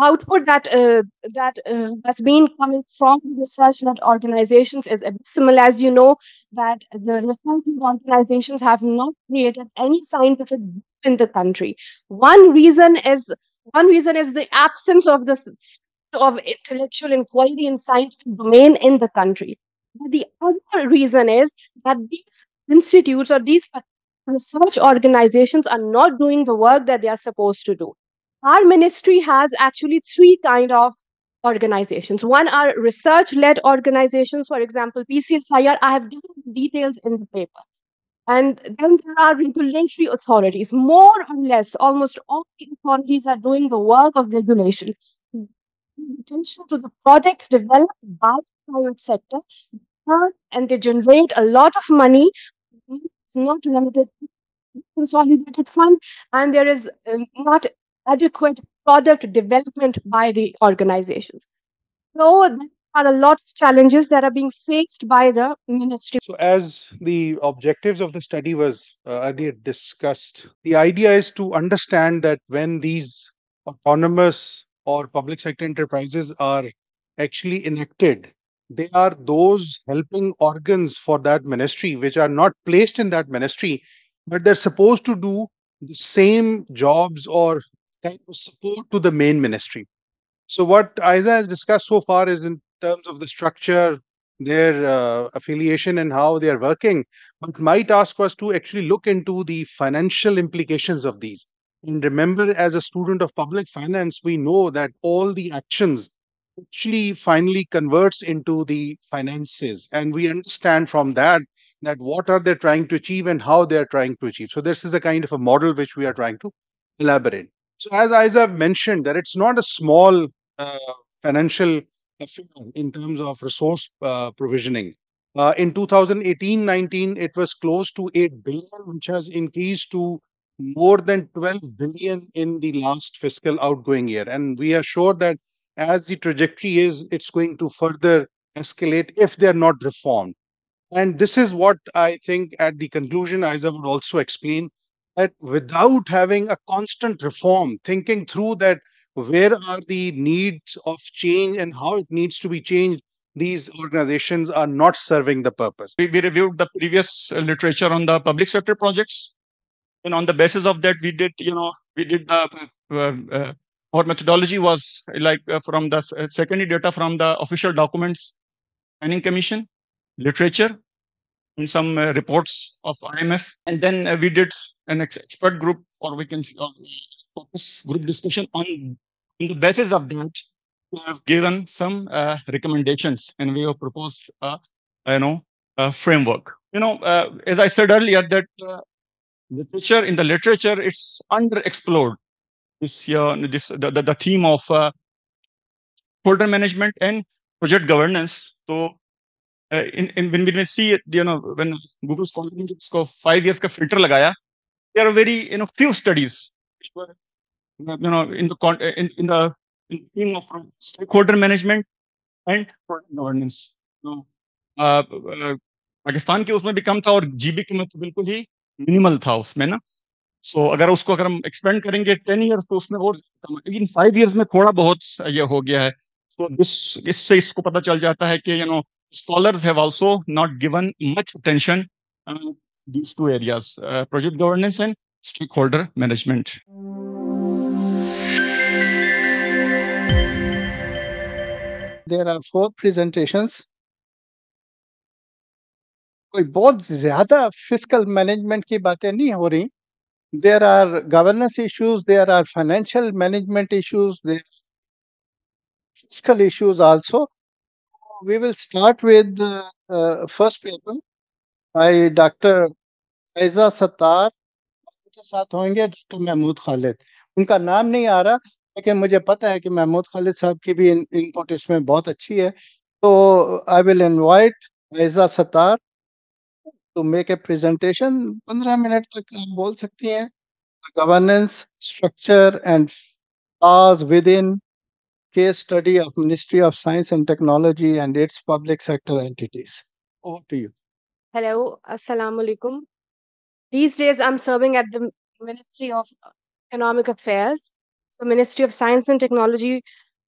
output that has been coming from research-led organizations is abysmal. As you know, that the research-led organizations have not created any scientific boom in the country. One reason is one reason is the absence of of intellectual inquiry in scientific domain in the country. But the other reason is that these institutes or these research organizations are not doing the work that they are supposed to do. Our ministry has actually three kind of organizations. One are research led organizations, for example PCSIR. I have given details in the paper. And then there are regulatory authorities. More or less almost all the authorities are doing the work of regulation. Attention to the products developed by the private sector, and they generate a lot of money. It's not limited consolidated fund, and there is not adequate product development by the organizations. So there are a lot of challenges that are being faced by the ministry. So, as the objectives of the study was earlier discussed, the idea is to understand that when these autonomous or public sector enterprises are actually enacted, they are those helping organs for that ministry, which are not placed in that ministry, but they're supposed to do the same jobs or kind of support to the main ministry. So, what Isa has discussed so far is in terms of the structure, their affiliation, and how they are working. But my task was to actually look into the financial implications of these. And remember, as a student of public finance, we know that all the actions actually finally converts into the finances, and we understand from that that what are they trying to achieve and how they are trying to achieve. So this is a kind of a model which we are trying to elaborate. So as Isa mentioned, that it's not a small uh, financial affair in terms of resource provisioning. In 2018-19, it was close to 8 billion, which has increased to more than 12 billion in the last fiscal outgoing year. And we are sure that as the trajectory is, it's going to further escalate if they're not reformed. And this is what I think at the conclusion, Isa would also explain that without having a constant reform, thinking through that where are the needs of change and how it needs to be changed, these organizations are not serving the purpose. We reviewed the previous literature on the public sector projects, and on the basis of that, we did the our methodology was like from the secondary data from the official documents, planning commission, literature, and some reports of IMF. And then we did an expert group, or we can focus group discussion on the basis of that. We have given some recommendations, and we have proposed a framework. As I said earlier, that literature in the literature it's underexplored. The theme of folder management and project governance. So when we see it, when Google Scholar ने इसको 5 years का filter लगाया, there are very few studies which were in the in the theme of stakeholder management and project governance. So Pakistan के उसमें भी कम था और GB की तो बिल्कुल ही मिनिमल था उसमें ना. सो अगर हम एक्सपेंड करेंगे 10 years तो उसमें और लेकिन 5 years में थोड़ा बहुत ये हो गया है. तो इससे इसको पता चल जाता है कि scholars have also not given much attention these two areas, project governance and stakeholder management. There are 4 presentations. कोई बहुत ज्यादा फिस्कल मैनेजमेंट की बातें नहीं हो रही. There are governance issues, there are financial management issues, there are fiscal issues also. We will start with the first paper by Dr. Aiza Sattar. उनके साथ होंगे डॉक्टर महमूद खालिद. उनका नाम नहीं आ रहा, लेकिन मुझे पता है कि महमूद खालिद साहब की भी इनपुट इसमें बहुत अच्छी है. तो I will invite Aiza Sattar to make a presentation. 15 minute तक आप बोल सकती हैं. Governance, structure and flaws within case study of Ministry of Science and Technology and its public sector entities. Over to you. Hello, assalamu alaikum. These days I'm serving at the Ministry of Economic Affairs. So, Ministry of Science and Technology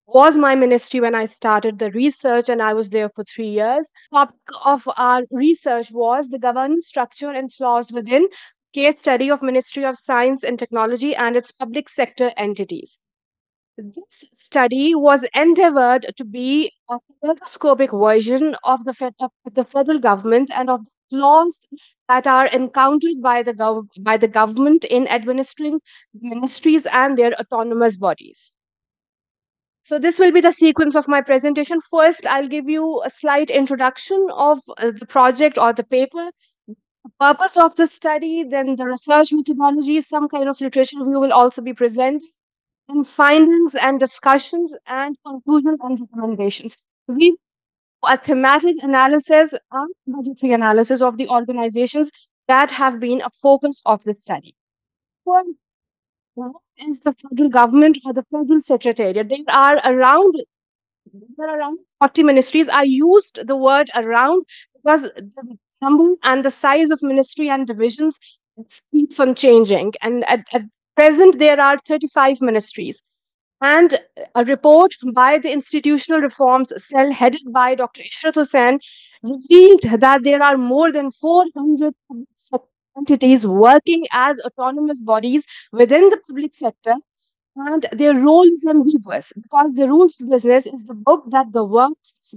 was my ministry when I started the research, and I was there for 3 years. Topic of our research was the governance structure and flaws within case study of Ministry of Science and Technology and its public sector entities. This study was endeavored to be a telescopic version of of the federal government and of the flaws that are encountered by by the government in administering ministries and their autonomous bodies. So this will be the sequence of my presentation. First, I'll give you a slight introduction of the project or the paper, the purpose of the study, then the research methodology, some kind of literature review will also be presented, and findings and discussions and conclusions and recommendations. We do a thematic analysis and budgetary analysis of the organizations that have been a focus of the study. For what is the federal government or the federal secretariat? There are around 40 ministries. I used the word around because the number and the size of ministry and divisions keeps on changing. And at present, there are 35 ministries. And a report by the Institutional Reforms Cell, headed by Dr. Ishrat Hussain, revealed that there are more than 400 public sector entities working as autonomous bodies within the public sector, and their role is ambiguous because the rules of business is the book that governs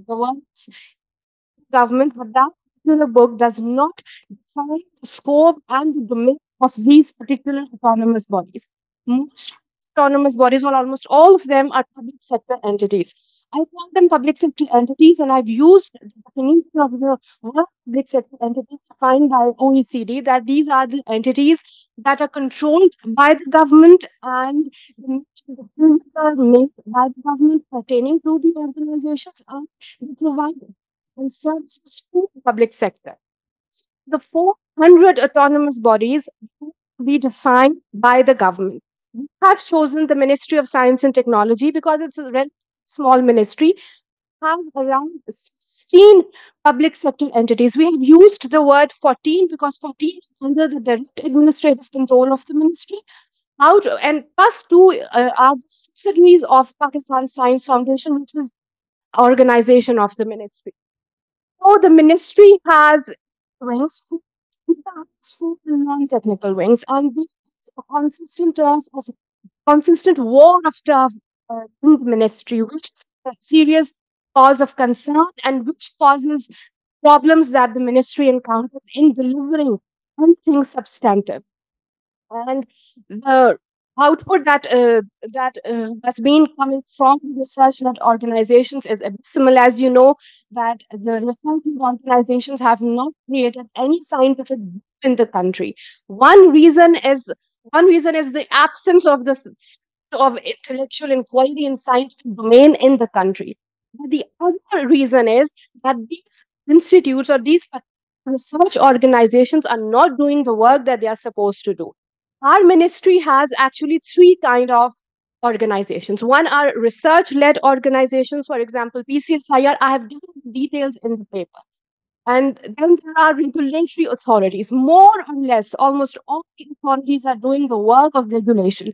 government, but that particular book does not define the scope and the domain of these particular autonomous bodies. Most autonomous bodies, or almost all of them, are public sector entities. I call them public sector entities, and I've used the definition of the word public sector entities defined by OECD, that these are the entities that are controlled by the government and the decisions are made by the government pertaining to the organizations, and they provide and services to the public sector. The 400 autonomous bodies be defined by the government. We have chosen the Ministry of Science and Technology because it's a very small ministry, has around 16 public sector entities. We have used the word 14 because 14 is under the direct administrative control of the ministry. And plus two are the subsidiaries of Pakistan Science Foundation, which is organization of the ministry. So the ministry has wings, four non-technical wings, and this is a consistent war of turf in the ministry, which is a serious cause of concern and which causes problems that the ministry encounters in delivering anything substantive. And the output that has been coming from research-led organizations is abysmal. As you know, that the research-led organizations have not created any scientific in the country. One reason is the absence of of intellectual inquiry in scientific domain in the country. But the other reason is that these institutes or these research organizations are not doing the work that they are supposed to do. Our ministry has actually three kind of organizations. One are research-led organizations, for example, PCSIR. I have given details in the paper. And then there are regulatory authorities. More or less, almost all the authorities are doing the work of regulation.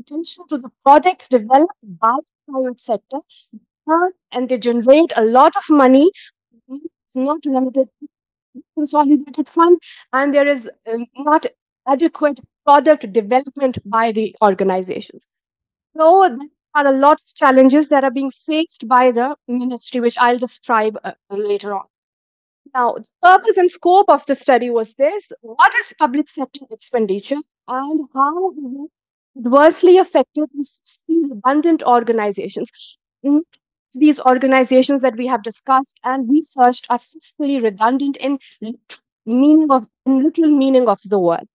Attention to the products developed by the private sector, and they generate a lot of money. It's not limited to consolidated fund, and there is not adequate product development by the organizations. So there are a lot of challenges that are being faced by the ministry, which I'll describe later on. Now, the purpose and scope of the study was this: what is public sector expenditure and how is it adversely affected these redundant organizations? These organizations that we have discussed and researched are fiscally redundant in literal meaning of the word.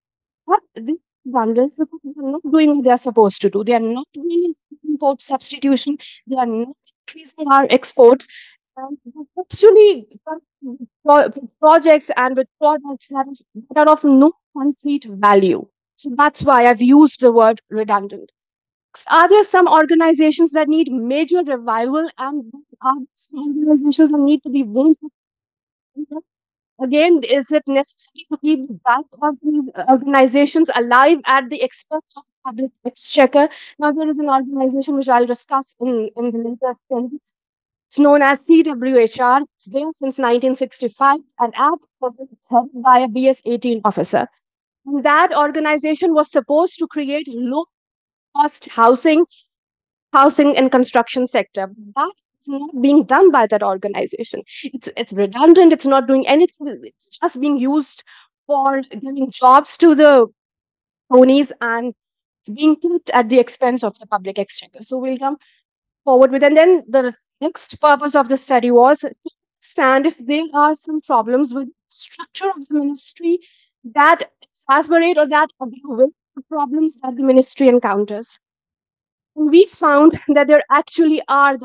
But these redundant because they are not doing what they are supposed to do. They are not doing import substitution. They are not increasing our exports. And actually projects and with products that are of no concrete value. So that's why I've used the word redundant. Are there some organizations that need major revival, and are some organizations that need to be built? Again, is it necessary to keep the back of these organizations alive at the expense of public exchequer. Now, there is an organization which I'll discuss in the later slides. It's known as CWHR. It's there since 1965, and at present it's headed by a BS-18 officer. And that organization was supposed to create low-cost housing and construction sector. But that is not being done by that organization. It's redundant. It's not doing anything. It's just being used for giving jobs to the cronies, and it's being put at the expense of the public exchequer. So we'll come forward with, and then the next purpose of the study was to understand if there are some problems with the structure of the ministry that exacerbate or that agree with the problems that the ministry encounters. And we found that there actually are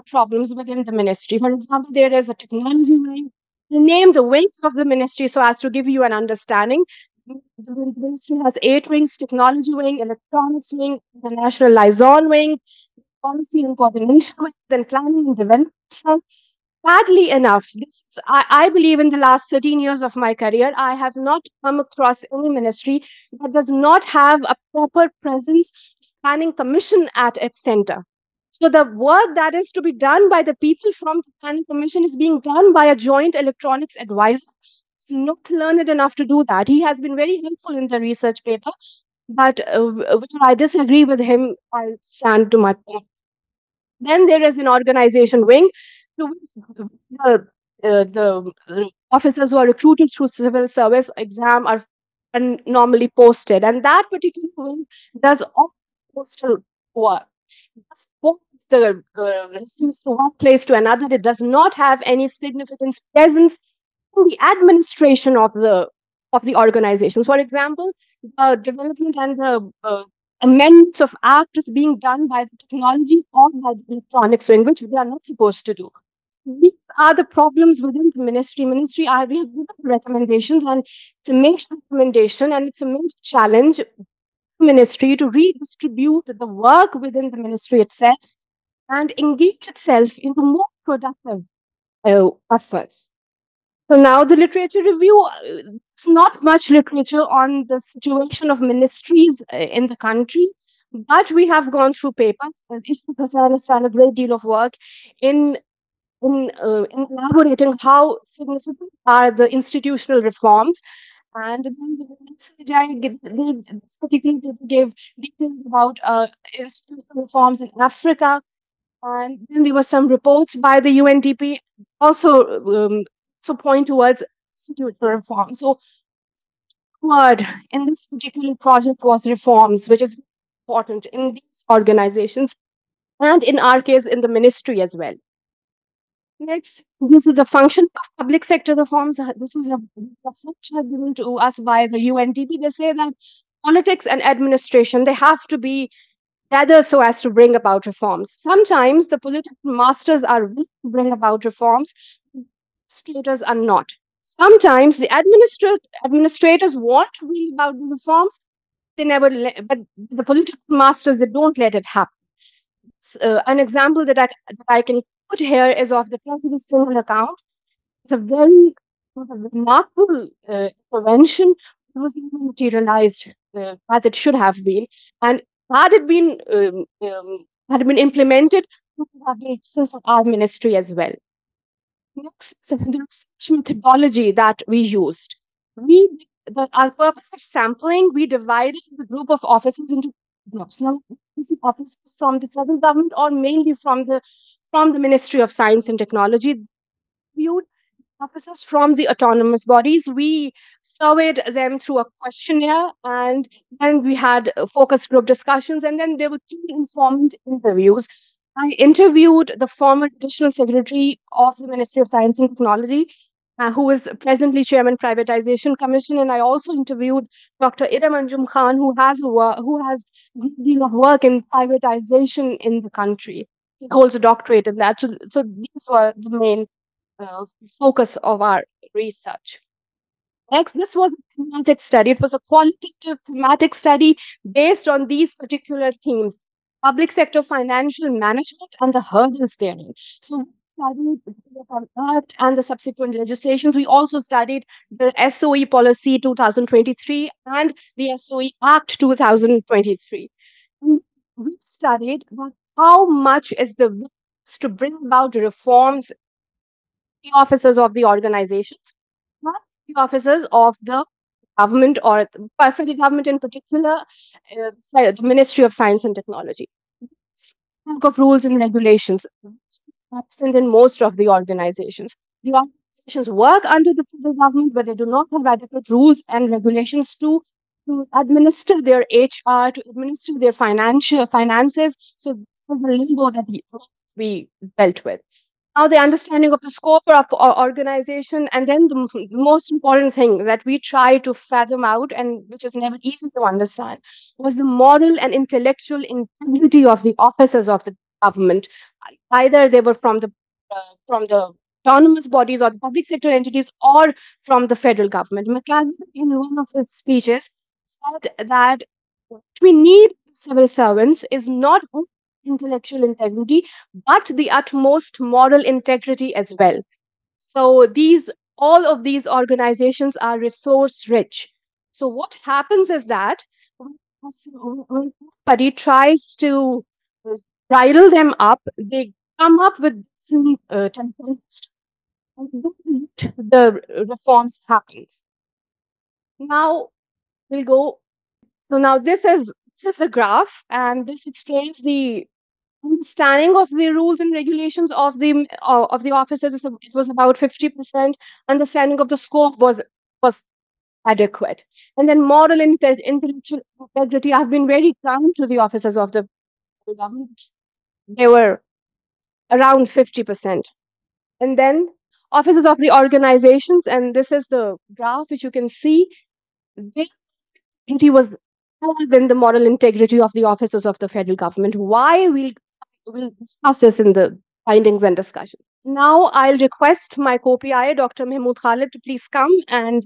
problems within the ministry. For example, there is a technology wing. We name the wings of the ministry so as to give you an understanding. The ministry has 8 wings: technology wing, electronics wing, international liaison wing, policy and coordination wing, then planning and development. So, sadly enough, I believe in the last 13 years of my career, I have not come across any ministry that does not have a proper presence planning commission at its center. So the work that is to be done by the people from the planning commission is being done by a joint electronics advisor. He's not learned enough to do that. He has been very helpful in the research paper, but where I disagree with him, I stand to my point. Then there is an organization wing to which the officers who are recruited through civil service exam are normally posted, and that particular wing does all postal work. It just posts the receipts to one place to another. It does not have any significant presence in the administration of the organizations. For example, the development and the amendments of act is being done by the technology or by the electronics wing, which we are not supposed to do. These are the problems within the ministry. We have given recommendations, and it's a major recommendation and it's a major challenge ministry to redistribute the work within the ministry itself and engage itself into more productive efforts. So now the literature review, it's not much literature on the situation of ministries in the country, but we have gone through papers. Ishmael Hassan has done a great deal of work in elaborating how significant are the institutional reforms. And then the next page, they particularly gave details about institutional reforms in Africa. And then there were some reports by the UNDP also point towards institutional reform. So, word in this particular project was reforms, which is important in these organizations and in our case in the ministry as well. Next, this is the function of public sector reforms. This is a lecture given to us by the UNDP. They say that politics and administration, they have to be together so as to bring about reforms. Sometimes the political masters are willing to bring about reforms, administrators are not. Sometimes the administrators want to bring about the reforms, but the political masters, they don't let it happen. An example that I can put here is of the Treasury single account. It's a very remarkable intervention. It was not materialized as it should have been, and had it been implemented, it would have been since our ministry as well. Next, the research methodology that we used. Our purpose of sampling, we divided the group of officers into groups. Now, these officers from the federal government or mainly from the Ministry of Science and Technology. Viewed officers from the autonomous bodies. We surveyed them through a questionnaire, and then we had focus group discussions, and then there were key informant interviews. I interviewed the former additional secretary of the Ministry of Science and Technology, who is presently chairman Privatization Commission, and I also interviewed Dr. Ida Manjum Khan, who has a great deal of work in privatization in the country. He holds a doctorate in that. So these were the main focus of our research. Next, this was a thematic study. It was a qualitative thematic study based on these particular themes: public sector financial management and the hurdles therein. So studied the Act and the subsequent legislations. We also studied the SOE policy 2023 and the SOE Act 2023. And we studied that how much is the willingness to bring about reforms the officers of the organizations, not the officers of the government or the federal government in particular, the Ministry of Science and Technology. Book of rules and regulations, which is absent in most of the organizations. The organizations work under the federal government, but they do not have adequate rules and regulations to administer their HR, to administer their finances. So this is a limbo that we dealt with. Now the understanding of the scope of organization, and then the most important thing that we try to fathom out, and which is never easy to understand, was the moral and intellectual integrity of the officers of the government. Either they were from the autonomous bodies or the public sector entities, or from the federal government. McCarthy, in one of his speeches, said that what we need civil servants is not only intellectual integrity, but the utmost moral integrity as well. So all of these organizations are resource rich. So what happens is that when somebody tries to bridle them up, they come up with different templates and don't let the reforms happen. Now we'll go. So now this is the graph, and this explains the understanding of the rules and regulations of the officers. It was about 50%. Understanding of the scope was adequate, and then moral and intellectual integrity. I've been very kind to the officers of the government. They were around 50%, and then officers of the organizations. And this is the graph which you can see. Their integrity was more than the moral integrity of the officers of the federal government. Why? We'll discuss this in the findings and discussion. Now I'll request my co-PI, Dr. Mahmood Khalid, to please come and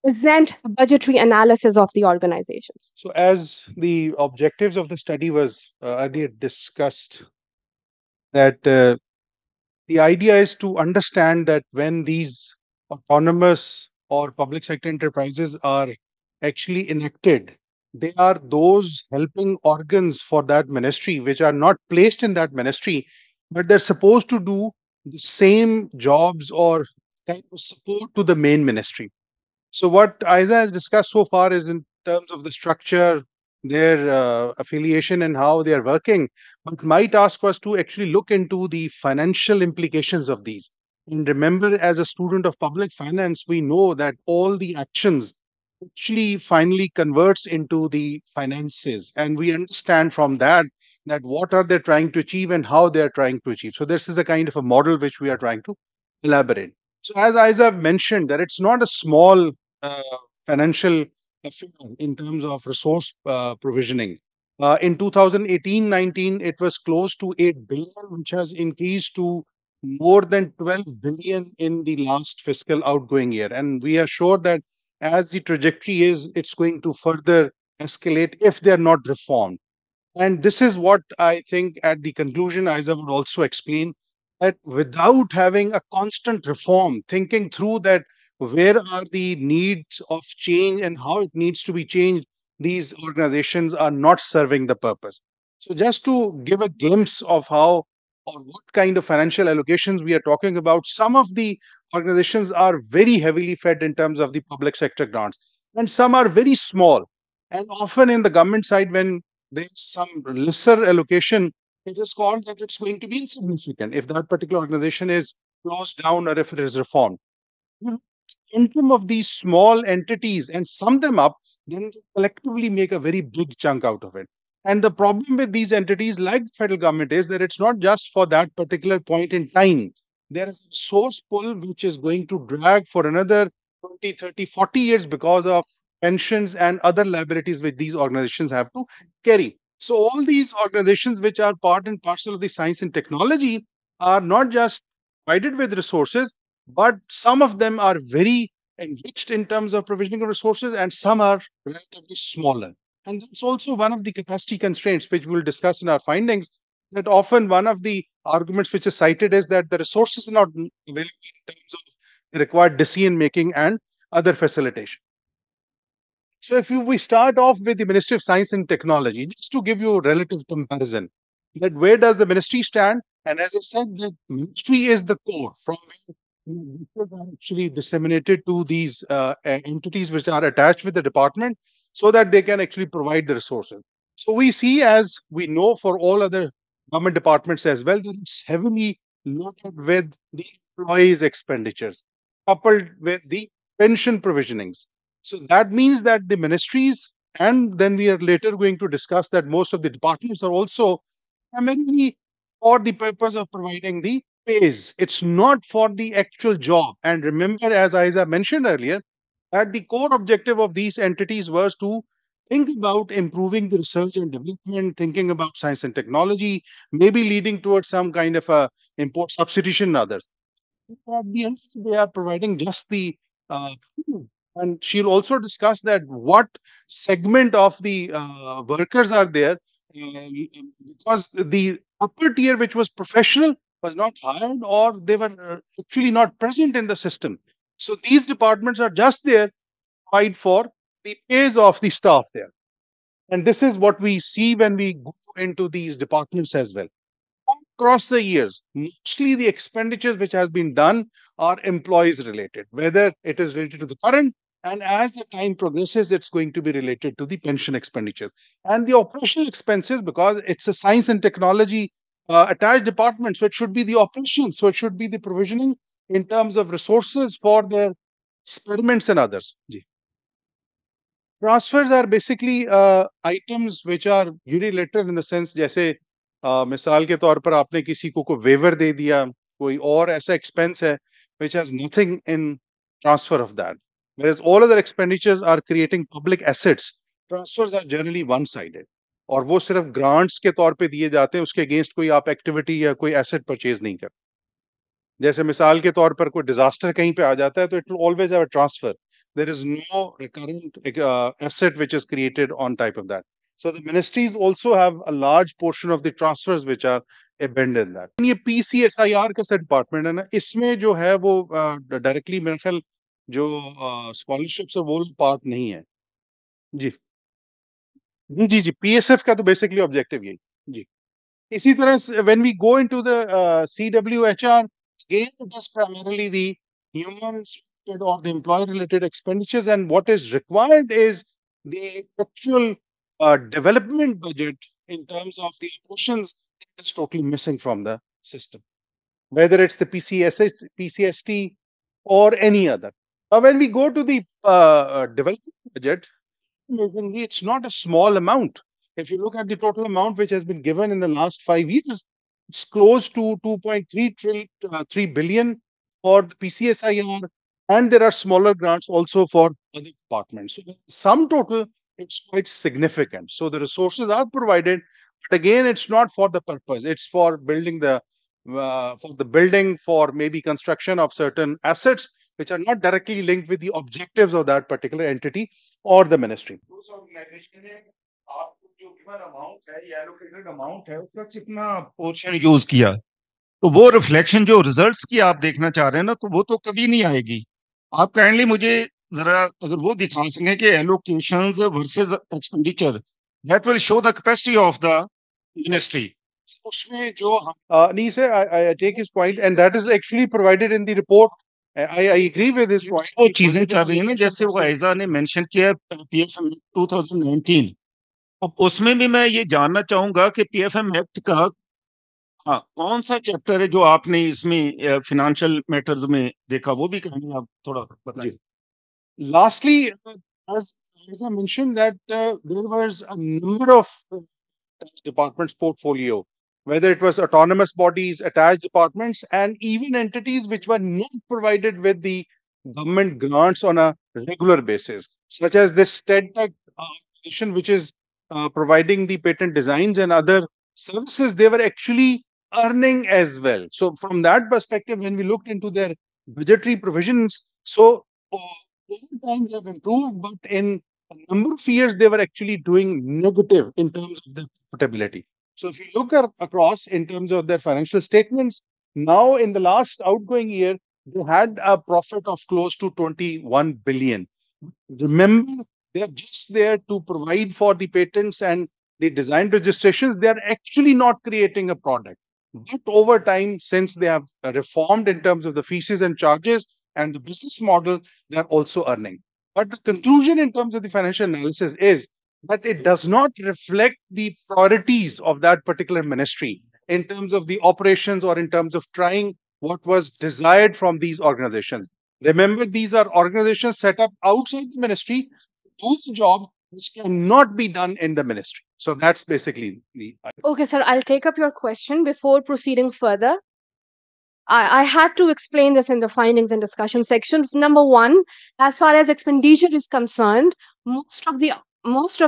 present a budgetary analysis of the organizations. So, as the objectives of the study was earlier discussed, that the idea is to understand that when these autonomous or public sector enterprises are actually enacted, they are those helping organs for that ministry, which are not placed in that ministry, but they're supposed to do the same jobs or kind of support to the main ministry. So what Isa has discussed so far is in terms of the structure, their affiliation, and how they are working. But my task was to actually look into the financial implications of these. And remember, as a student of public finance, we know that all the actions actually finally converts into the finances, and we understand from that what are they trying to achieve and how they are trying to achieve. So this is a kind of a model which we are trying to elaborate. So as Isa mentioned, that it's not a small uh, financial affair in terms of resource provisioning. In 2018-19, it was close to 8 billion, which has increased to more than 12 billion in the last fiscal outgoing year. And we are sure that as the trajectory is, it's going to further escalate if they're not reformed. And this is what I think at the conclusion, Isa would also explain that without having a constant reform, thinking through that where are the needs of change and how it needs to be changed, these organizations are not serving the purpose. So, just to give a glimpse of how or what kind of financial allocations we are talking about, some of the organizations are very heavily fed in terms of the public sector grants, and some are very small. And often in the government side, when there's some lesser allocation, it is called that it's going to be insignificant if that particular organization is closed down or if it is reformed. Income of these small entities and sum them up, then they collectively make a very big chunk out of it. And the problem with these entities, like the federal government, is that it's not just for that particular point in time. There is a source pull which is going to drag for another 20, 30, 40 years because of pensions and other liabilities which these organizations have to carry. So, all these organizations, which are part and parcel of the science and technology, are not just provided with resources, but some of them are very enriched in terms of provisioning of resources, and some are relatively smaller. And that's also one of the capacity constraints which we'll discuss in our findings. that often one of the arguments which is cited is that the resources are not available in terms of the required decision making and other facilitation. So if we start off with the Ministry of Science and Technology, just to give you a relative comparison, that where does the ministry stand? And as I said, the ministry is the core from where resources are actually disseminated to these entities which are attached with the department so that they can actually provide the resources. So we see, as we know for all other government departments as well, that it's heavily loaded with the employees' expenditures coupled with the pension provisionings. So that means that the ministries, and then we are later going to discuss that most of the departments are also primarily for the purpose of providing the pays. It's not for the actual job. And remember, as Isa mentioned earlier, that the core objective of these entities was to think about improving the research and development, thinking about science and technology, maybe leading towards some kind of a import substitution and others. At the end, they are providing just the and she'll also discuss that what segment of the workers are there because the upper tier, which was professional, was not hired or they were actually not present in the system. So these departments are just there to provide for the pays of the staff there. And this is what we see when we go into these departments as well. Across the years, mostly the expenditures which has been done are employees related, whether it is related to the current, and as the time progresses, it's going to be related to the pension expenditures and the operational expenses because it's a science and technology attached department. So it should be the operations. So it should be the provisioning in terms of resources for their experiments and others. Ji. Transfers are basically items which are unilateral in the sense जैसे मिसाल के तौर पर आपने किसी को waiver दे दिया कोई और ऐसा expense है which has nothing in transfer of that, whereas all other expenditures are creating public assets. Transfers are generally one sided और वो सिर्फ grants के तौर पे दिए जाते हैं, उसके against कोई आप activity या कोई asset purchase नहीं करते. जैसे मिसाल के तौर पर कोई डिजास्टर कहीं पे आ जाता है तो it will always have a transfer. There is no recurrent asset which is created on type of that. So the ministries also have a large portion of the transfers which are abandoned in that. ये PCSIR का set department है ना, इसमें जो है वो directly मेरे ख्याल जो स्कॉलरशिप्स और वो पार्ट नहीं है. जी जी जी जी PSF का तो बेसिकली ऑब्जेक्टिव यही. जी इसी तरह when we go into the CWHR, again it is primarily the human related or the employee related expenditures, and what is required is the actual development budget in terms of the operations that is totally missing from the system, whether it's the PCSS, PCST or any other. Now, when we go to the development budget, amazingly, it's not a small amount. If you look at the total amount which has been given in the last 5 years, it's close to 2.3 billion for the PCSIR, and there are smaller grants also for other departments. So the sum total, it's quite significant. So the resources are provided, but again, it's not for the purpose. It's for building for maybe construction of certain assets which are not directly linked with the objectives of that particular entity or the ministry. उस organisation ने आपको जो given amount है या allocated amount है उसका कितना portion use किया, तो वो रिफ्लेक्शन जो रिजल्ट्स की आप देखना चाह रहे हैं ना, तो वो तो कभी नहीं आएगी. आप काइंडली मुझे जरा अगर वो दिखा सकें कि allocations versus expenditure, that will show the capacity of the ministry. उसमें जो नहीं sir, I take his point, and that is actually provided in the report. I agree with this point. वो चीजें चल रही है ना, जैसे वो ऐजा ने मेंशन किया पीएफएम 2019, अब उसमें भी मैं ये जानना चाहूंगा कि पीएफएम एक्ट का हाँ कौन सा चैप्टर है जो आपने इसमें फाइनेंशियल मैटर्स में देखा, वो भी कहेंगे आप थोड़ा बताइए. Lastly, as I mentioned that there was a number of departments portfolio, whether it was autonomous bodies, attached departments, and even entities which were not provided with the government grants on a regular basis, such as this Thinktank organization, which is providing the patent designs and other services. They were actually earning as well. So from that perspective, when we looked into their budgetary provisions, so over time they have improved, but in a number of years they were actually doing negative in terms of the profitability. So if you look across in terms of their financial statements, now in the last outgoing year, they had a profit of close to 21 billion. Remember, they are just there to provide for the patents and the design registrations. They are actually not creating a product. But over time, since they have reformed in terms of the fees and charges and the business model, they are also earning. But the conclusion in terms of the financial analysis is that it does not reflect the priorities of that particular ministry in terms of the operations or in terms of trying what was desired from these organizations. Remember, these are organizations set up outside the ministry, whose job which cannot be done in the ministry. So that's basically the. Okay, sir, I'll take up your question before proceeding further. I had to explain this in the findings and discussion section. Number one, as far as expenditure is concerned, most of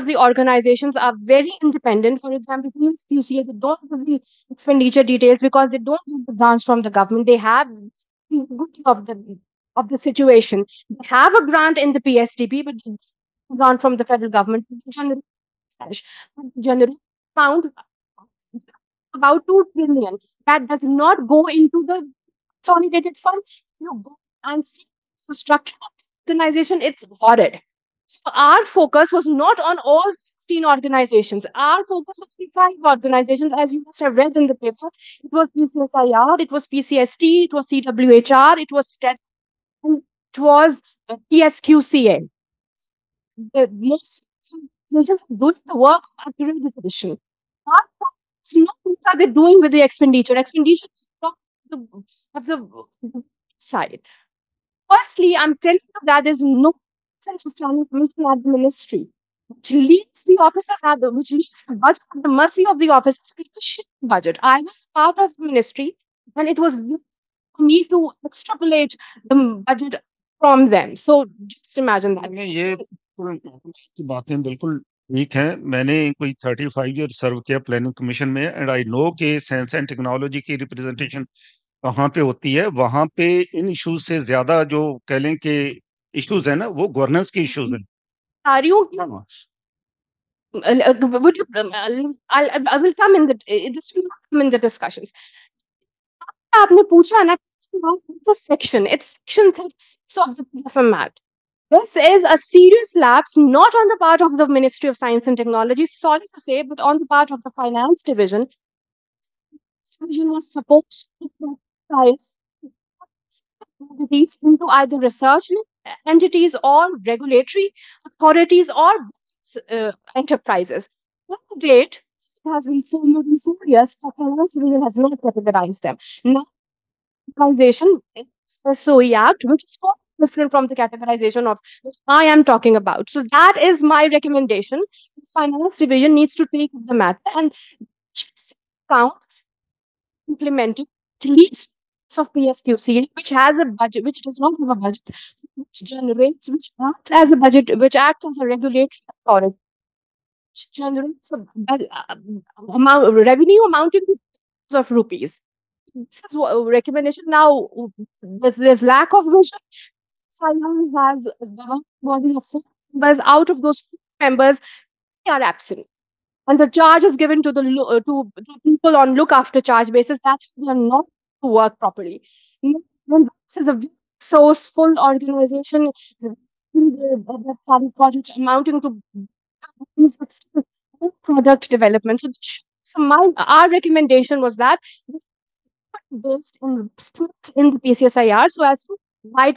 the organizations are very independent. For example, PSQCA, they don't give the expenditure details because they don't get the grants from the government. They have the good of the situation. They have a grant in the PSDP, but they get a grant from the federal government. General amount about 2 trillion that does not go into the consolidated fund. You go and see the structure of the organization, it's horrid. So our focus was not on all 16 organizations. Our focus was on 5 organizations, as you must have read in the paper. It was PCSIR, it was PCST, it was CWHR, it was STED, and it was PSQCA. The most organizations are doing the work of accreditation. Our focus is not what are they doing with the expenditure. Expenditure is not of the side. Firstly, I'm telling you that there's no sense of planning commission at the ministry, which leaves the officers which leaves the budget at the mercy of the officers. It was shit budget. I was part of the ministry, and it was for me to extrapolate the budget from them. So just imagine that. ये की बातें बिल्कुल ठीक है। मैंने कोई 35 year सर्व किया planning commission में, एंड आई नो कि साइंस एंड टेक्नोलॉजी की रिप्रेजेंटेशन कहाँ पे होती है। वहां पे इन इश्यूज से ज्यादा जो कह लें कि इश्यूज है ना, वो गवर्नेंस के इश्यूज हैं। Are you? Would you? I will come in the. This will come in the discussions. आपने पूछा ना, it's a section. It's section 36 of the PFM Act. This is a serious lapse, not on the part of the Ministry of Science and Technology, sorry to say, but on the part of the Finance Division. This division was supposed to prioritize entities into either research entities or regulatory authorities or enterprises. To date, it has been more than 4 years, but Finance Division has not categorized them. Now, categorization is SOE Act, which is quite different from the categorization of which I am talking about. So that is my recommendation. This Finance Division needs to take up the matter and count implementing at least of PSQC, which has a budget, which does not have a budget, which generates, which acts as a budget, which acts as a regulatory authority, which generates a revenue amounting to crores of rupees. This is a recommendation. Now, there's lack of vision. Simon has a governing body of 4 members. Out of those 4 members, they are absent. And the charge is given to the to people on look after charge basis. That's why they are not to work properly. When this is a resourceful organization, the project amounting to product development. So our recommendation was that based investment in the PCSIR so as to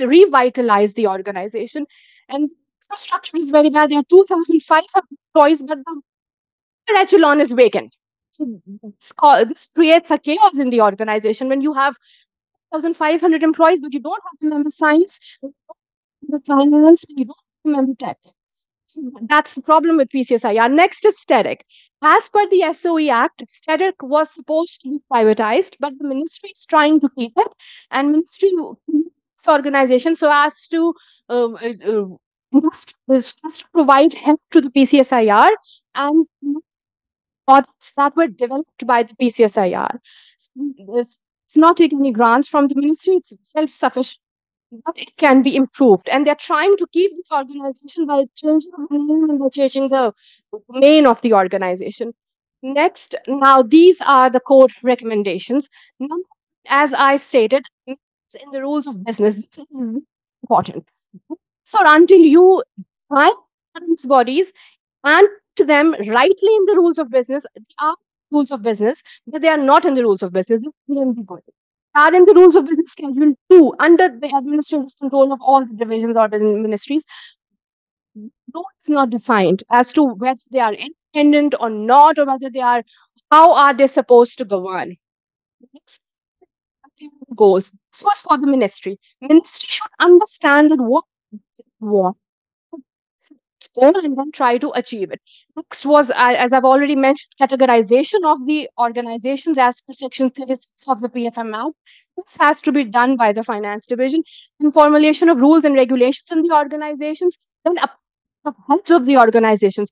revitalize the organization. And infrastructure is very bad. There are 2,500 employees, but the echelon is vacant. So this creates a chaos in the organization when you have 1,500 employees, but you don't have to remember science, the finance, you don't remember tech. So that's the problem with PCSIR. Next is STEDIC. As per the SOE Act, STEDIC was supposed to be privatized, but the ministry is trying to keep it, and ministry this organization so as to just to provide help to the PCSIR and products that were developed by the PCSIR. So it's not taking any grants from the ministry, it's self-sufficient, but it can be improved. And they're trying to keep this organization by changing the name and by changing the domain of the organization. Next, now these are the core recommendations. Now, as I stated, it's in the rules of business, this is very important. So until you find these bodies and to them rightly in the rules of business, they are rules of business, but they are not in the rules of business. They are in the rules of business schedule 2 under the administrative control of all the divisions or the ministries. Role is not defined as to whether they are independent or not, or whether they are, how are they supposed to govern. Next, goals. This was for the ministry. Ministry should understand that what it wants, goal, and then try to achieve it. Next was, as I've already mentioned, categorization of the organizations as per Section 36 of the PFM Act. This has to be done by the Finance Division. And formulation of rules and regulations in the organizations, then of heads of the organizations.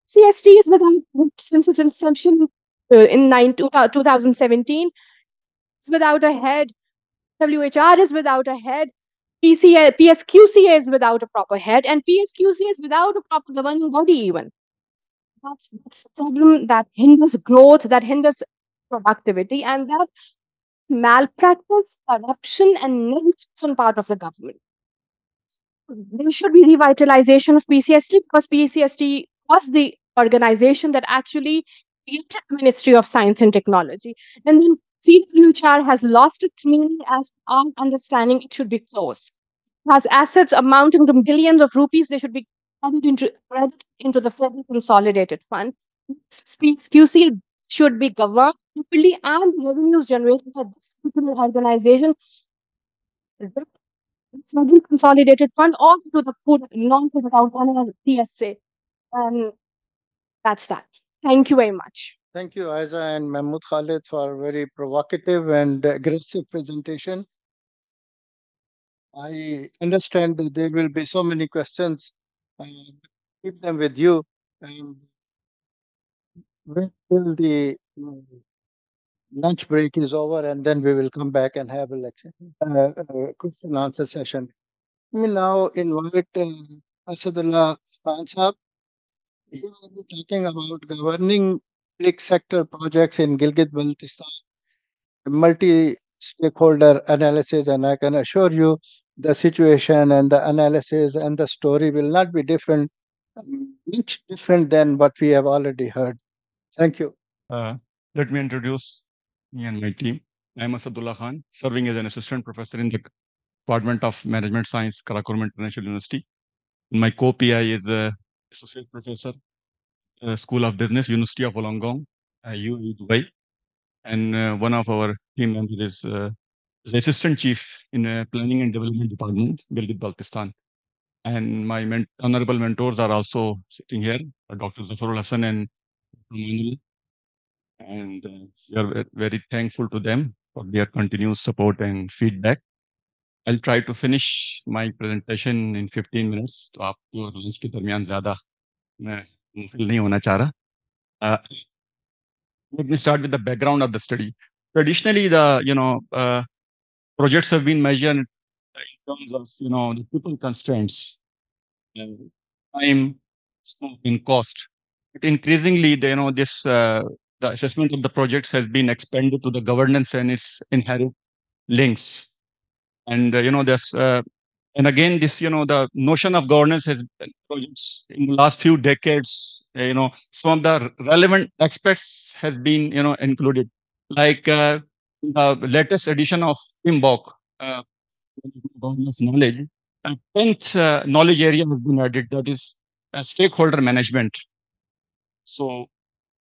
CST is without, since its inception in 2017, is without a head. WHR is without a head. PSQCA is without a proper head, and PSQCA is without a proper governing body even. That's the problem that hinders growth, that hinders productivity, and that malpractice, corruption, and negligence on part of the government. There should be revitalization of PCST because PCST was the organization that actually created the Ministry of Science and Technology. And then CWHR has lost its meaning as our understanding it should be closed. It has assets amounting to billions of rupees. They should be credited into the Federal Consolidated Fund. PSQC should be governed properly, and revenues generated by this particular organization Federal Consolidated Fund or to the food non-food account on a TSA. And that's that. Thank you very much. Thank you, Aiza and Mahmood Khalid, for a very provocative and aggressive presentation. I understand that there will be so many questions. Keep them with you and wait till the lunch break is over, and then we will come back and have a lecture, question and answer session. We now invite Asadullah Khan Sahab. He will be talking about governing public sector projects in Gilgit-Baltistan, multi-stakeholder analysis, and I can assure you the situation and the analysis and the story will not be different, much different than what we have already heard. Thank you. Let me introduce me and my team. I am Asadullah Khan, serving as an assistant professor in the Department of Management Science, Karakoram International University. My co-PI is associate professor, School of Business, University of Wollongong, UAE, Dubai. And one of our team members is the assistant chief in Planning and Development Department, Gilgit-Baltistan. And my honorable mentors are also sitting here, Dr. Zafarul Hassan and Manul. And we are very thankful to them for their continuous support and feedback. I'll try to finish my presentation in 15 minutes. तो आपको lunch के दरमियान ज़्यादा मैं मुश्किल नहीं होना चाह रहा. Let me start with the background of the study. Traditionally, the projects have been measured in terms of the people constraints, time, scope, and cost. But increasingly, this the assessment of the projects has been expanded to the governance and its inherent links. And there's and again this the notion of governance has projects in the last few decades. Some of the relevant aspects has been included, like the latest edition of PIMBOK, governance knowledge. 10th knowledge area has been added, that is stakeholder management. So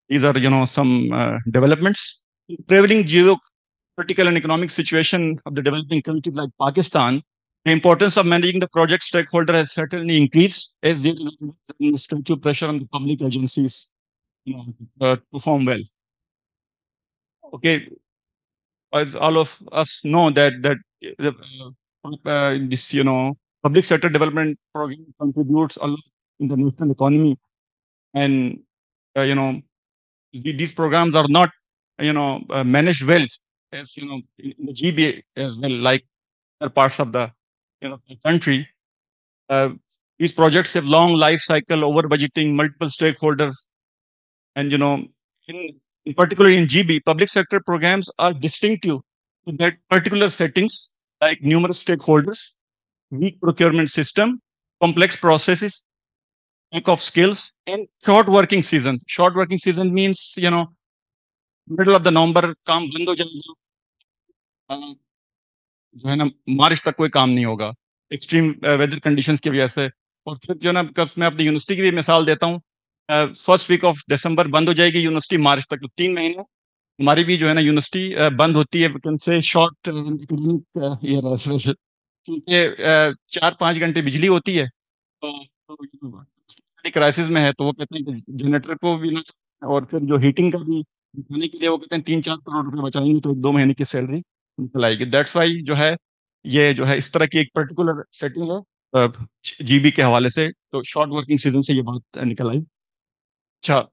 these are some developments. Prevailing geopolitical and economic situation of the developing countries like Pakistan, the importance of managing the project stakeholder has certainly increased as there is administrative pressure on the public agencies to perform well. Okay, as all of us know that this public sector development program contributes a lot in the national economy, and these programs are not managed well as in the GBA as well, like other parts of the country. These projects have long life cycle, over budgeting, multiple stakeholders, and in particular in GB, public sector programs are distinctive to that particular settings, like numerous stakeholders, weak procurement system, complex processes, lack of skills, and short working season. Short working season means, middle of the November काम बंद हो जाएगा, जो है ना मार्च तक कोई काम नहीं होगा एक्सट्रीम वेदर कंडीशंस की वजह से। और फिर जो ना मैं अपनी यूनिवर्सिटी की भी मिसाल देता हूँ, फर्स्ट वीक ऑफ दिसंबर बंद हो जाएगी यूनिवर्सिटी, मार्च तक, तो 3 महीने हमारी भी जो है ना यूनिवर्सिटी बंद होती है, से short academic year as well, क्योंकि 4-5 घंटे बिजली होती है। तो क्राइसिस में है, तो वो कहते हैं कि जनरेटर को भी ना, और फिर जो हीटिंग का भी दिखाने के लिए वो कहते हैं 3-4 करोड़ रुपए बचाएंगे तो 2 महीने की सैलरी निकल आएगी। दैट्स वाई जो है ये जो है इस तरह की एक पर्टिकुलर सेटिंग है जीबी के हवाले से, तो शॉर्ट वर्किंग सीजन से ये बात निकल आई। अच्छा,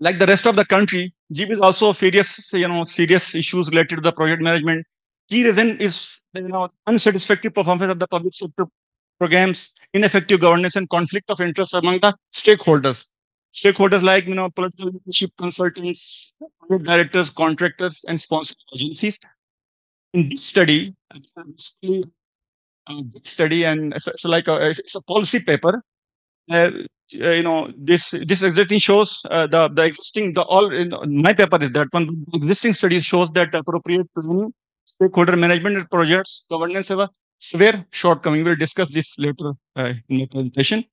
like the rest of the country, GB is also serious issues related to the project management. Key reason is unsatisfactory performance of the public sector programs, ineffective governance, and conflict of interest among the stakeholders. Stakeholders like political leadership, consultants, project directors, contractors, and sponsor agencies. In this study, basically, big study, and it's like it's a policy paper. This exactly shows the existing the all in my paper is that one. The existing studies shows that appropriate planning, stakeholder management and projects governance have a severe shortcoming. We'll discuss this later in the presentation.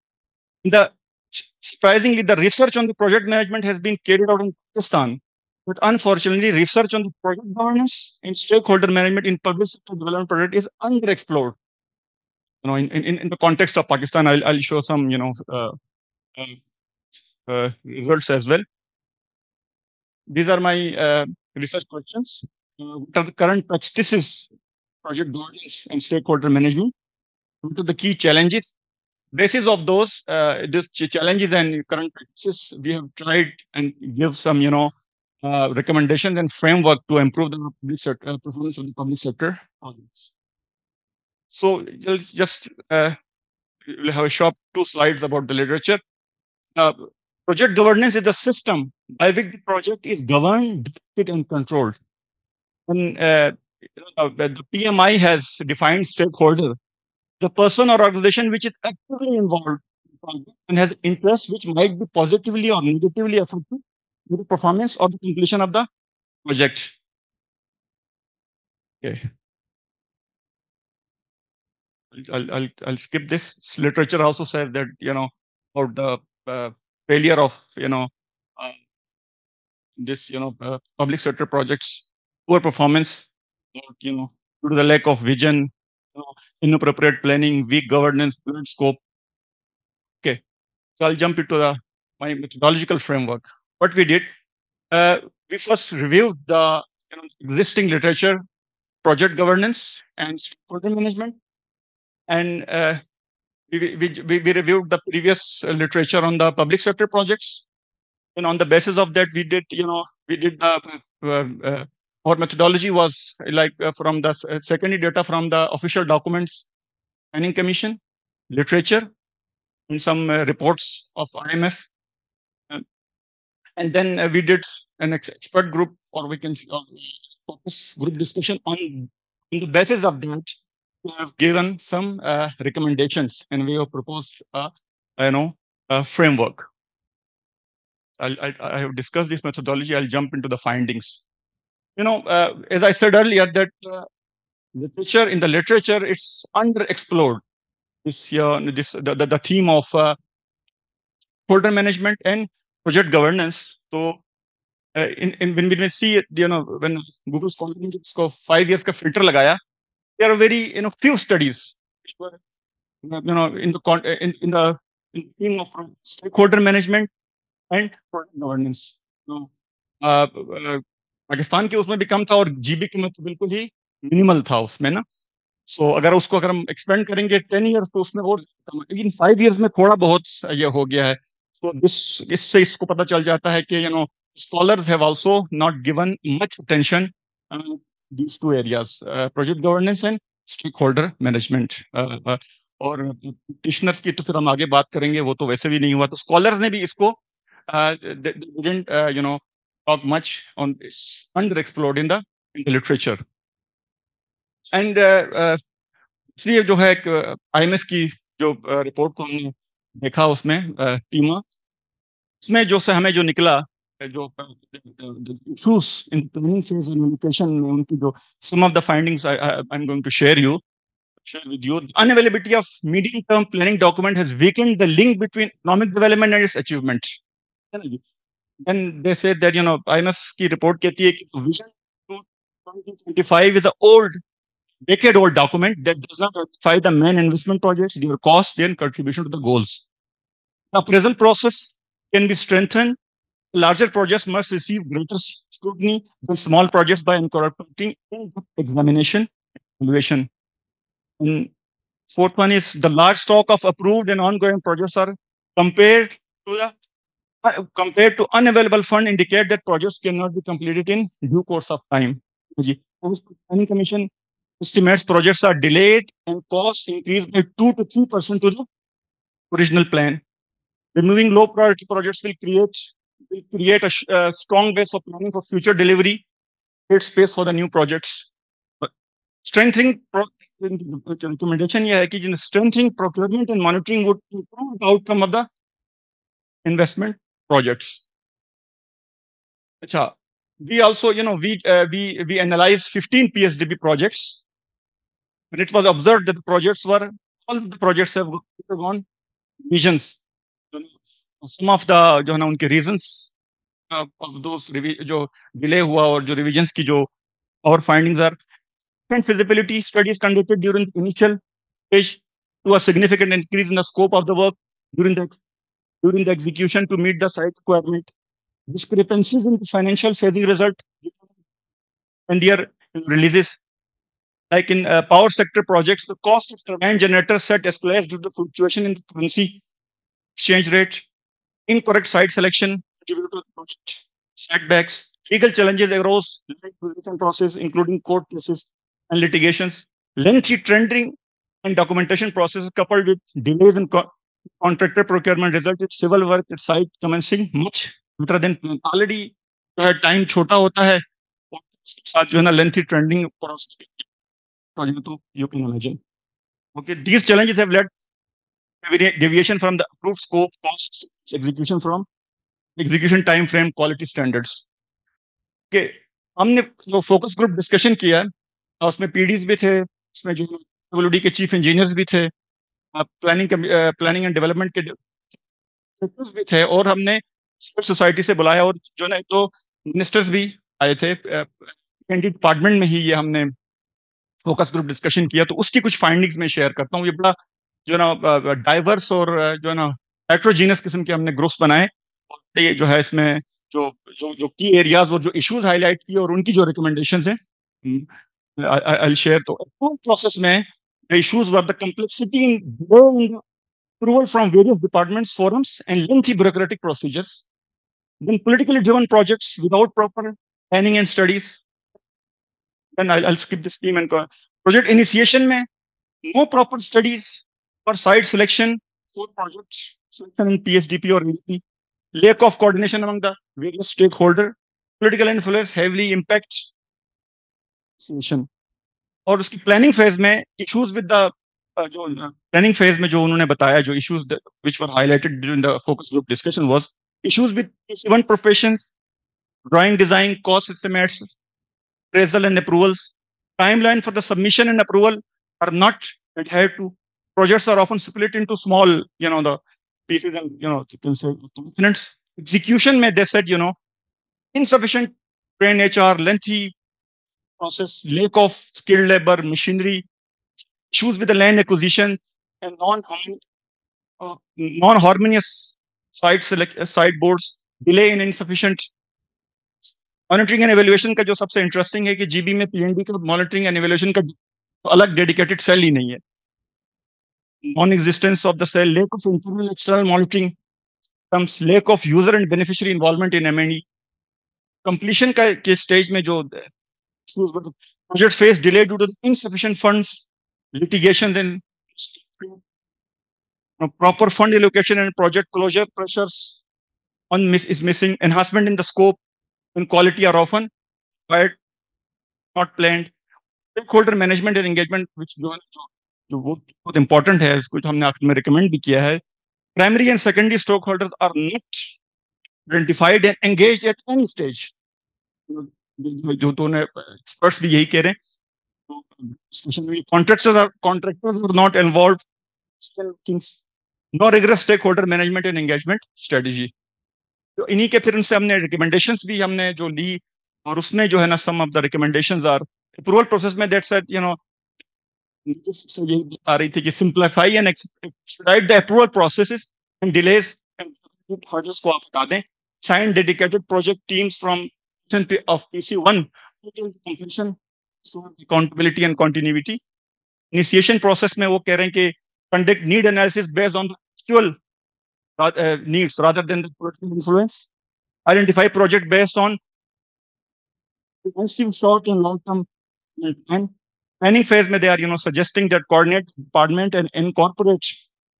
Surprisingly, the research on the project management has been carried out in Pakistan, but unfortunately, research on the project governance and stakeholder management in public sector development project is underexplored. In the context of Pakistan, I'll show some results as well. These are my research questions. What are the current practices, project governance and stakeholder management? What are the key challenges? Basis of those these challenges and current practices, we have tried and give some recommendations and framework to improve the public sector performance of the public sector. So just we'll have a short 2 slides about the literature. Project governance is the system by which the project is governed, directed, and controlled. And the PMI has defined stakeholder, the person or organization which is actively involved in the project and has interests which might be positively or negatively affected with the performance or the completion of the project. Okay. I'll skip this. Literature also says that about the failure of this public sector projects, poor performance, due to the lack of vision, inappropriate planning, weak governance, blurred scope. Okay, so I'll jump into my methodological framework. What we did, we first reviewed the existing literature, project governance and stakeholder management, and we reviewed the previous literature on the public sector projects. And on the basis of that, we did the our methodology was like from the secondary data from the official documents, planning commission, literature, and some reports of IMF. And then we did an expert group, or we can focus group discussion on the basis of that. We have given some recommendations, and we have proposed a framework. I have discussed this methodology. I'll jump into the findings. As I said earlier, that literature in the literature it's underexplored. The theme of folder management and project governance. So when we see it, when Google Scholar ने इसको 5 years का filter लगाया, there are very few studies which were in the theme of stakeholder management and project governance. Pakistan के उसमें भी कम था और GB के में तो बिल्कुल ही मिनिमल था उसमें ना। सो अगर हम एक्सपेंड करेंगे 10 years तो उसमें और इन 5 years में थोड़ा बहुत ये हो गया है। तो इससे इसको पता चल जाता है कि scholars have also not given much attention these 2 areas, project governance and stakeholder management. और practitioners की तो फिर हम आगे बात करेंगे, वो तो वैसे भी नहीं हुआ। तो scholars ने भी इसको didn't talk much on this, underexplored in the literature. And इसलिए जो है IMF की जो रिपोर्ट को हमने देखा उसमें टीमा उसमें जो से हमें जो निकला जो issues in planning phase and allocation में उनकी जो some of the findings I'm going to share with you. Unavailability of medium-term planning document has weakened the link between economic development and its achievement. And they said that IMF की report कहती है कि vision to 2025 is an decade-old document that does not identify the main investment projects, their cost, their contribution to the goals. The appraisal process can be strengthened. Larger projects must receive greater scrutiny than small projects by incorporating in-depth examination, evaluation. And fourth one is the large stock of approved and ongoing projects are compared to unavailable fund indicate that projects cannot be completed in due course of time. The Planning Commission estimates projects are delayed and cost increased by 2 to 3% to the original plan. Removing low priority projects will create a strong base for planning for future delivery, create space for the new projects. Strengthening recommendation यह है कि strengthening procurement and monitoring would improve the outcome of the investment projects. अच्छा, we also we analyzed 15 PSDB projects, and it was observed that all the projects have gone revisions. Some of the जो है ना उनके reasons of those जो delay हुआ और जो revisions की जो our findings are feasibility studies conducted during the initial stage to a significant increase in the scope of the work during the execution to meet the site requirement. Discrepancies in the financial phasing result and their releases. Like in power sector projects, the cost of turbine generator set escalates due to the fluctuation in the currency exchange rate, incorrect site selection contributed to the project setbacks, legal challenges arose in the acquisition process, including court cases and litigations, lengthy tendering and documentation processes coupled with delays in contractor procurement resulted civil work at site commencing much better than planned. Already time छोटा होता है और उसके साथ जो है ना lengthy trending process project तो you can imagine. Okay, these challenges have led deviation from the approved scope, cost, execution time frame, quality standards. Okay, हमने जो फोकस ग्रुप डिस्कशन किया है उसमें पीडीज भी थे, उसमें जो डब्ल्यूडी के चीफ इंजीनियर्स भी थे, प्लानिंग एंड डेवलपमेंट के भी थे, और हमने सिविल सोसाइटी से बुलाया और जो ना तो मिनिस्टर्स भी आए थे। डिपार्टमेंट में ही ये हमने फोकस ग्रुप डिस्कशन किया, तो उसकी कुछ फाइंडिंग्स में शेयर करता हूँ। ये बड़ा जो ना डाइवर्स और जो ना हेट्रोजीनियस किस्म के हमने ग्रुप्स बनाए, और ये जो है इसमें जो की एरियाज और जो इश्यूज हाईलाइट किए और उनकी जो रिकमेंडेशंस हैं I'll share. तो प्रोसेस में the issues were the complexity in approval from various departments, forums, and lengthy bureaucratic procedures. Then politically driven projects without proper planning and studies. Then I'll skip this scheme and project initiation में no proper studies for site selection for projects selection in PSDP or ADP. Lack of coordination among the various stakeholders. Political influence heavily impacts initiation. और उसकी planning phase में issues with the जो planning phase में जो उन्होंने बताया, जो issues which were highlighted during the focus group discussion was issues with even professions, drawing design, cost estimates, appraisal and approvals. Timeline for the submission and approval are not adhered to. Projects are often split into small, the pieces and, you can say components. Execution may, they said, insufficient trained HR, lengthy process, lack of skilled labor, machinery, issues with the land acquisition, and non-harmonious site boards, delay in insufficient monitoring and evaluation का जो सबसे interesting है कि GB में PND का monitoring and evaluation का अलग dedicated cell ही नहीं है। Non existence of the cell, lack of internal external monitoring comes, lack of user and beneficiary involvement in M and E. Completion का के स्टेज में जो project face delay due to insufficient funds, litigations and proper fund allocation and project closure pressures on is missing, enhancement in the scope, and quality are often required, not planned. Stakeholder management and engagement, which जो बहुत important है, इसको हमने आखिर में recommend भी किया है. Primary and secondary stakeholders are not identified and engaged at any stage. जो तो experts भी यही कह रहे हैं. Discussion में contractors are not involved. No rigorous stakeholder management and engagement strategy. तो इन्हीं के फिर उनसे हमने recommendations भी हमने जो ली, और उसमें जो है ना some of the recommendations are approval process में that said, सबसे यही बता रही थी कि simplify and expedite the approval processes and delays and hurdles को आप हटा दें. Sign dedicated project teams from of PC1 until completion, so accountability and continuity. Initiation process में वो कह रहे हैं कि conduct need analysis based on the actual needs rather than the political influence. Identify project based on comprehensive short and long term plan. Planning phase में they are suggesting that coordinate department and incorporate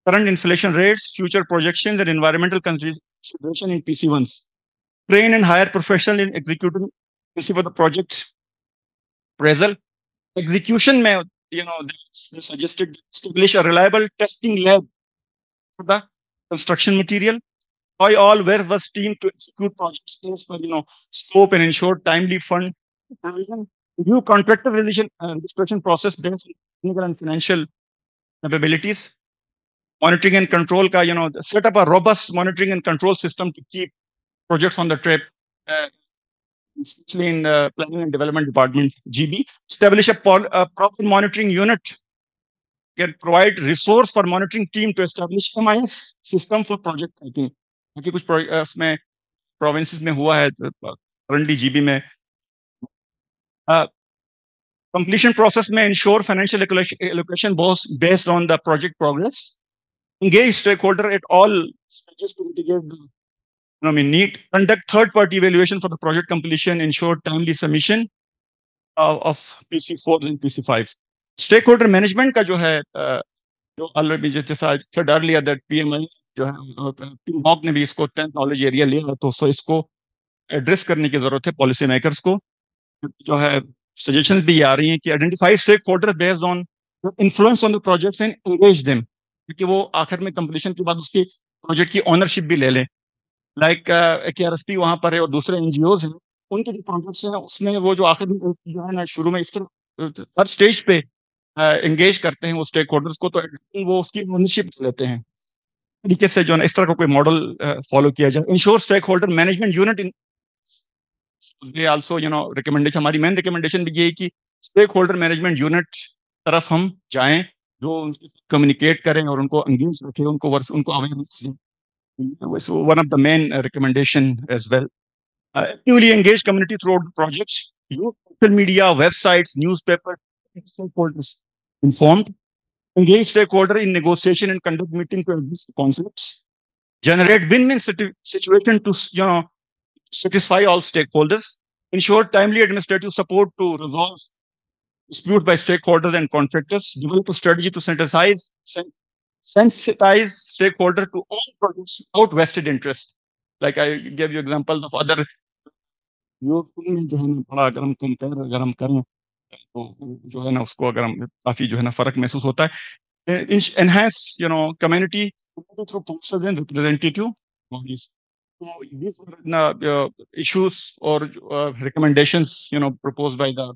current inflation rates, future projections, and environmental consideration in PC1s. Train and hire professional in executing PC for the project appraisal. Execution में they suggested establish a reliable testing lab for the construction material. Employ all warehouse team to execute projects based per scope and ensure timely fund provision. Review contractor registration process based on technical and financial capabilities. Monitoring and control ka set up a robust monitoring and control system to keep projects on the trip, especially in planning and development department GB. Establish a proper monitoring unit. Can provide resource for monitoring team to establish MIS system for project tracking. क्योंकि कुछ उसमें provinces में हुआ है currently GB में. Completion process may ensure financial allocation based on the project progress. Engage stakeholder at all stages to mitigate the need. Conduct third-party evaluation for the project completion. Ensure timely submission of PC4 and PC5. Stakeholder management का जो है जो already जैसा I said earlier that PMI जो है PMOC ने भी इसको 10th knowledge area लिया है, तो इसको एड्रेस करने की जरूरत है पॉलिसी मेकर्स को. जो है suggestions भी आ रही हैं कि identify stakeholder based on influence on the projects and engage them, क्योंकि वो आखिर में कंप्लीशन के बाद उसकी प्रोजेक्ट की ओनरशिप भी ले लें. लाइक KRSP वहां पर है और दूसरे NGOs हैं, उनके जो प्रोजेक्ट्स हैं उसमें वो जो आखिर में जो है ना शुरू में इस तरह हर स्टेज पे एंगेज करते हैं वो स्टेक होल्डर्स को, तो वो उसकी ओनरशिप लेते हैं. तरीके से जो है इस तरह का कोई मॉडल फॉलो किया जाए. Ensure stakeholder management unit in ये आल्सो रिकमेंडेशन, हमारी मेन रिकमेंडेशन भी ये है कि स्टेक होल्डर मैनेजमेंट यूनिट तरफ हम जाएं, जो कम्युनिकेट करें और उनको एंगेज रखें, उनको अवेयरनेस दें. So one of the main recommendation as well. Actively engage community throughout the projects. Use social media, websites, newspaper, stakeholders informed. Engage stakeholder in negotiation and conduct meeting to address conflicts. Generate win-win situation to satisfy all stakeholders. Ensure timely administrative support to resolve dispute by stakeholders and contractors. Develop a strategy to sensitize stakeholder to all projects without vested interest. Like I gave you examples of other जो है ना बड़ा अगर हम compare अगर हम करें तो जो है ना उसको अगर हम काफी जो है ना फर्क महसूस होता है. Enhance community through councils and representative bodies. So these are issues or recommendations proposed by the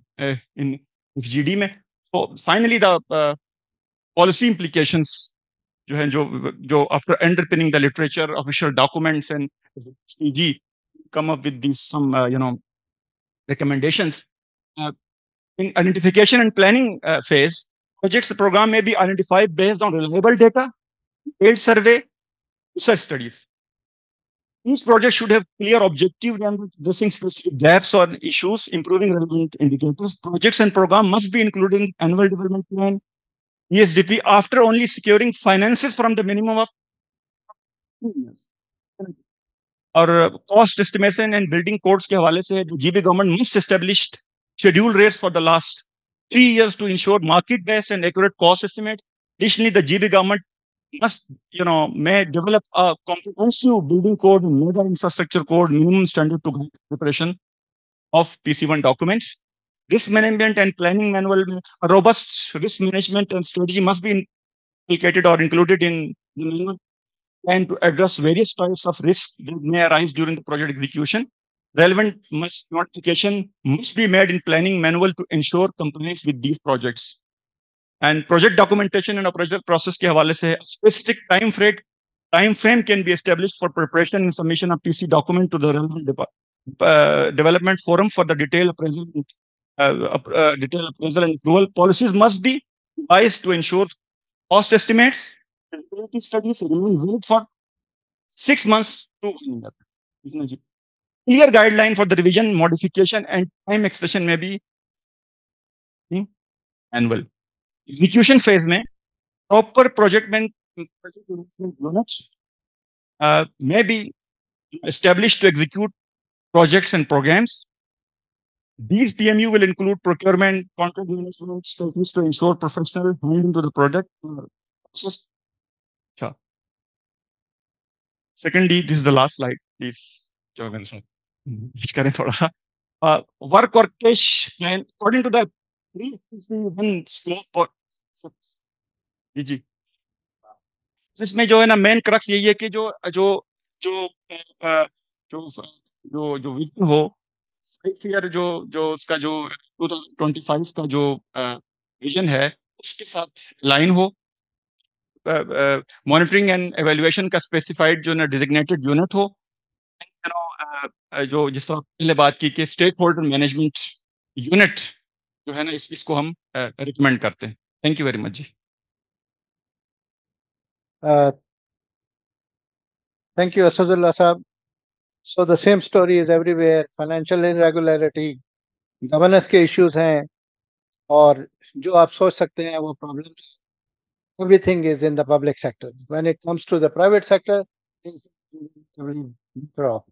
in GD में. So finally the policy implications जो है जो after underpinning the literature, official documents and CG come up with these some recommendations. In identification and planning phase, projects program may be identified based on reliable data, detailed survey, research studies. Each project should have clear objective and addressing specific gaps or issues, improving relevant indicators. Projects and program must be included in annual development plan, ESDP, after only securing finances from the minimum of 2 years. और cost estimation and building codes के हवाले से the GB government must establish schedule rates for the last 3 years to ensure market-based and accurate cost estimate. Additionally, the GB government must, may develop a comprehensive building code, mega infrastructure code, minimum standard to guide preparation of PC1 document. Risk management and planning manual, a robust risk management and strategy must be inculcated or included in the manual plan to address various types of risks that may arise during the project execution. Relevant notification must be made in planning manual to ensure compliance with these projects. And project documentation and operational process के हवाले से specific time frame can be established for preparation and submission of PC document to the relevant development forum for the detailed appraisal and approval. Policies must be devised to ensure cost estimates and feasibility studies remain valid for 6 months to 1 year. Clear guideline for the revision, modification, and time extension may be annual. Execution phase में proper project management units may be established to execute projects and programs. These PMU will include procurement, contract management strategies to ensure professional handling to the project process. Secondly, this is the last slide, please. Work or cash plan according to the scope. जी इसमें जो है ना main crux यही है कि जो जो जो जो जो जो विजन हो 5 ईयर जो उसका जो 2025 का जो विजन है उसके साथ लाइन हो मॉनिटरिंग एंड एवेल्युएशन का स्पेसिफाइड जो ना डिजिग्नेटेड यूनिट हो जो जिस तरह पहले बात की कि स्टेक होल्डर मैनेजमेंट यूनिट जो है ना इसको हम रिकमेंड करते हैं thank you very much ji Thank you, Asadullah Saab. So the same story is everywhere. Financial irregularity, governance के issues हैं और जो आप सोच सकते हैं वो problems. Everything is in the public sector. When it comes to the private sector, things are better off.